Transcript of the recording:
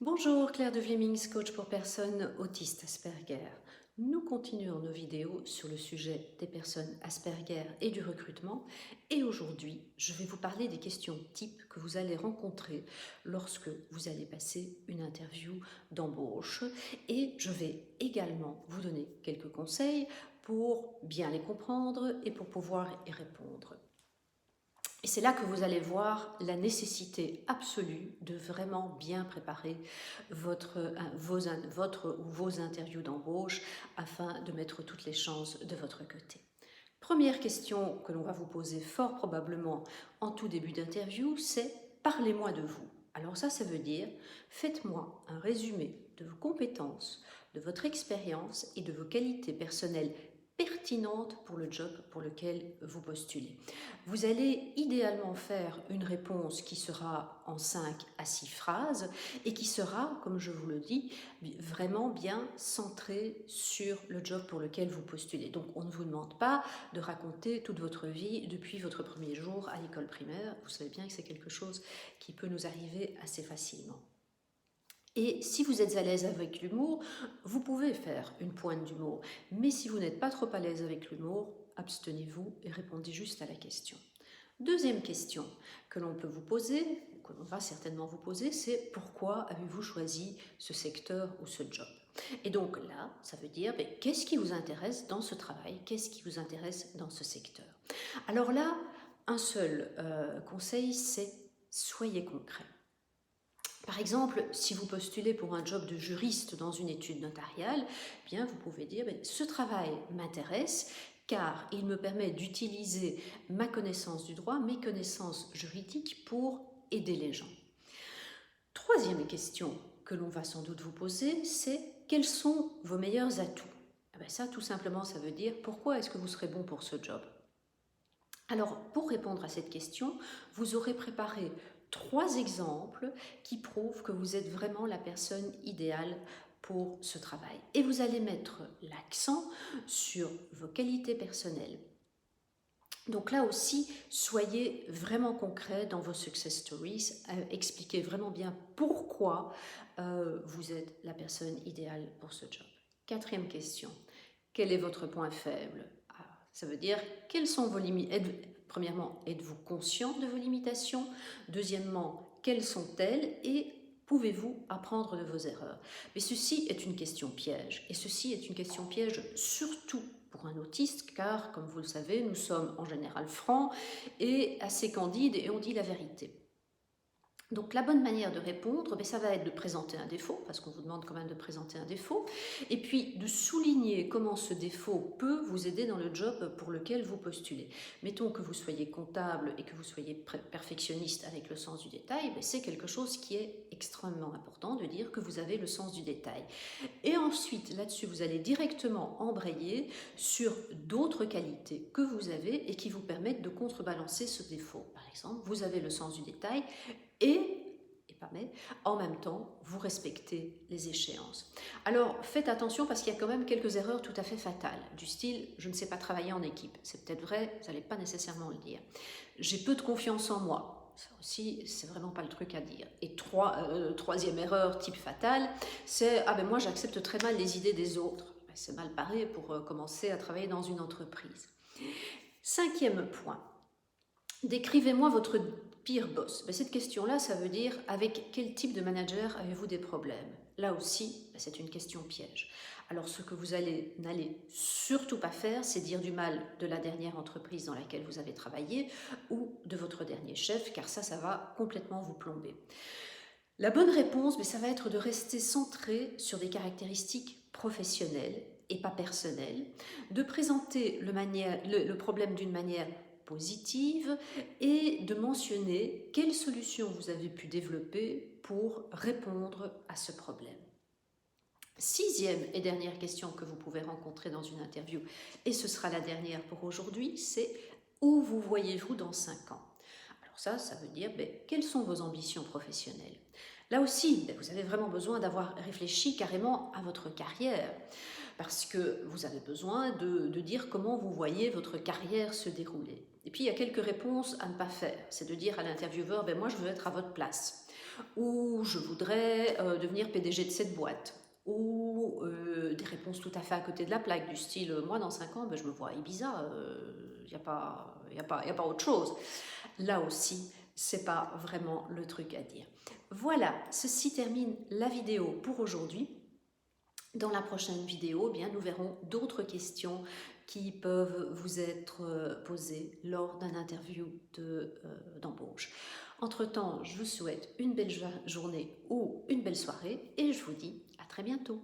Bonjour, Claire de Vlemings, coach pour personnes autistes Asperger. Nous continuons nos vidéos sur le sujet des personnes Asperger et du recrutement. Et aujourd'hui, je vais vous parler des questions types que vous allez rencontrer lorsque vous allez passer une interview d'embauche. Et je vais également vous donner quelques conseils pour bien les comprendre et pour pouvoir y répondre. Et c'est là que vous allez voir la nécessité absolue de vraiment bien préparer vos interviews d'embauche afin de mettre toutes les chances de votre côté. Première question que l'on va vous poser fort probablement en tout début d'interview, c'est « Parlez-moi de vous ». Alors ça veut dire « Faites-moi un résumé de vos compétences, de votre expérience et de vos qualités personnelles pertinentes pour le job pour lequel vous postulez ». Vous allez idéalement faire une réponse qui sera en 5 à 6 phrases et qui sera, comme je vous le dis, vraiment bien centrée sur le job pour lequel vous postulez. Donc on ne vous demande pas de raconter toute votre vie depuis votre premier jour à l'école primaire. Vous savez bien que c'est quelque chose qui peut nous arriver assez facilement. Et si vous êtes à l'aise avec l'humour, vous pouvez faire une pointe d'humour. Mais si vous n'êtes pas trop à l'aise avec l'humour, abstenez-vous et répondez juste à la question. Deuxième question que l'on peut vous poser, que l'on va certainement vous poser, c'est pourquoi avez-vous choisi ce secteur ou ce job? Et donc là, ça veut dire qu'est-ce qui vous intéresse dans ce travail? Qu'est-ce qui vous intéresse dans ce secteur? Alors là, un seul conseil, c'est soyez concret. Par exemple, si vous postulez pour un job de juriste dans une étude notariale, bien vous pouvez dire ce travail m'intéresse car il me permet d'utiliser ma connaissance du droit, mes connaissances juridiques pour aider les gens. Troisième question que l'on va sans doute vous poser, c'est quels sont vos meilleurs atouts? Ça, tout simplement, ça veut dire pourquoi est-ce que vous serez bon pour ce job? Alors, pour répondre à cette question, vous aurez préparé 3 exemples qui prouvent que vous êtes vraiment la personne idéale pour ce travail. Et vous allez mettre l'accent sur vos qualités personnelles. Donc là aussi, soyez vraiment concret dans vos success stories, expliquez vraiment bien pourquoi vous êtes la personne idéale pour ce job. Quatrième question, quel est votre point faible? Ça veut dire, quelles sont vos limites? Premièrement, êtes-vous conscient de vos limitations? Deuxièmement, quelles sont-elles? Et pouvez-vous apprendre de vos erreurs? Mais ceci est une question piège. Et ceci est une question piège surtout pour un autiste, car, comme vous le savez, nous sommes en général francs et assez candides et on dit la vérité. Donc la bonne manière de répondre, ça va être de présenter un défaut, parce qu'on vous demande quand même de présenter un défaut, et puis de souligner comment ce défaut peut vous aider dans le job pour lequel vous postulez. Mettons que vous soyez comptable et que vous soyez perfectionniste avec le sens du détail, c'est quelque chose qui est extrêmement important de dire que vous avez le sens du détail. Et ensuite, là-dessus, vous allez directement embrayer sur d'autres qualités que vous avez et qui vous permettent de contrebalancer ce défaut. Par exemple, vous avez le sens du détail et en même temps, vous respectez les échéances. Alors, faites attention parce qu'il y a quand même quelques erreurs tout à fait fatales, du style « je ne sais pas travailler en équipe ». C'est peut-être vrai, vous n'allez pas nécessairement le dire. « J'ai peu de confiance en moi ». Ça aussi, c'est vraiment pas le truc à dire. Et troisième erreur type fatale, c'est « ah ben moi j'accepte très mal les idées des autres ». C'est mal barré pour commencer à travailler dans une entreprise. Cinquième point, décrivez-moi votre pire boss. Cette question-là, ça veut dire avec quel type de manager avez-vous des problèmes? Là aussi, c'est une question piège. Alors ce que vous n'allez surtout pas faire, c'est dire du mal de la dernière entreprise dans laquelle vous avez travaillé ou de votre dernier chef, car ça va complètement vous plomber. La bonne réponse, ça va être de rester centré sur des caractéristiques professionnelles et pas personnelles, de présenter le problème d'une manière positive et de mentionner quelles solutions vous avez pu développer pour répondre à ce problème. Sixième et dernière question que vous pouvez rencontrer dans une interview, et ce sera la dernière pour aujourd'hui, c'est où vous voyez-vous dans 5 ans? Alors ça veut dire quelles sont vos ambitions professionnelles? Là aussi, vous avez vraiment besoin d'avoir réfléchi carrément à votre carrière parce que vous avez besoin de dire comment vous voyez votre carrière se dérouler. Et puis, il y a quelques réponses à ne pas faire. C'est de dire à l'intervieweur, moi, je veux être à votre place. ou je voudrais devenir PDG de cette boîte, ou des réponses tout à fait à côté de la plaque, du style moi dans 5 ans ben, je me vois à Ibiza, il n'y a pas autre chose. Là aussi, c'est pas vraiment le truc à dire. Voilà, ceci termine la vidéo pour aujourd'hui. Dans la prochaine vidéo, eh bien, nous verrons d'autres questions qui peuvent vous être posées lors d'un interview d'embauche. Entre-temps, je vous souhaite une belle journée ou une belle soirée et je vous dis à très bientôt.